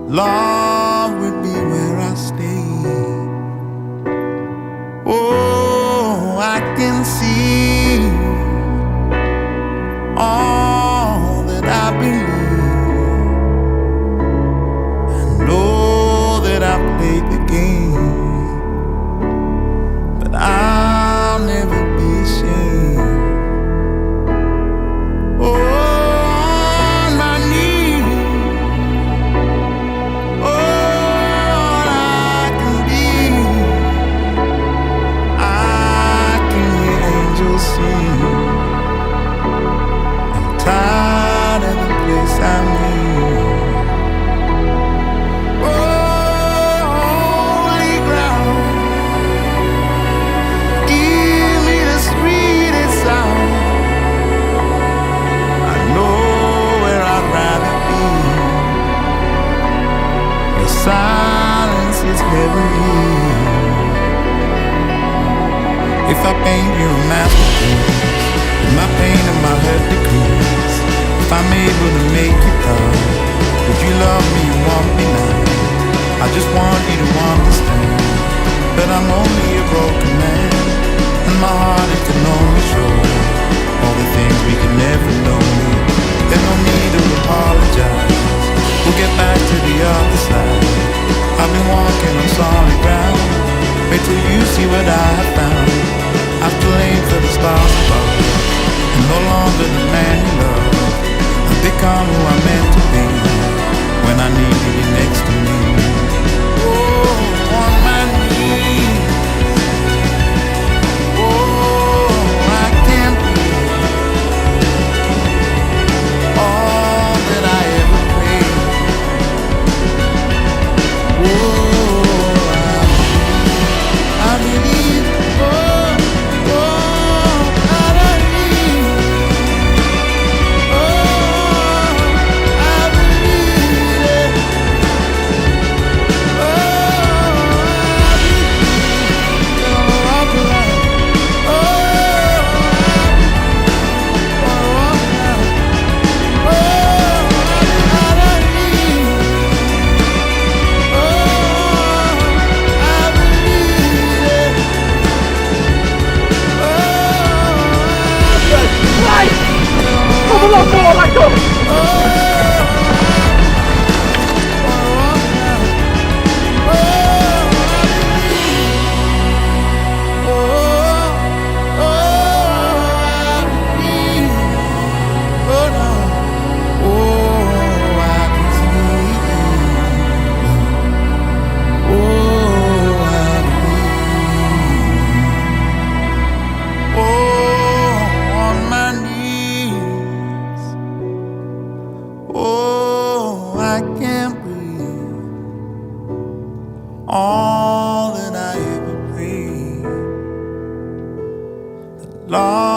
Love would be where I stay. Oh, I can see all that I believe. I know that I played the game, but I'll never be ashamed. Oh, tired of the place I'm in. Oh, holy ground, give me the sweetest sound. I know where I'd rather be. Your silence is heavenly. If I paint you a masterpiece, my pain and my hurt decrease. If I'm able to make you proud, would you love me and want me now? I just want you to understand that I'm only a broken man, and my heart it can only show all the things we can never know. There's no need to apologize, we'll get back to the other side. I've been walking on solid ground, wait till you see what I have found. I still aim for the stars above, and no longer the man you love. I've become who I'm meant to be when I need you next to me. Oh, on my knees. Oh, I can't breathe. All that I ever prayed. Oh, I believe. I can't breathe. All that I ever prayed, the Lord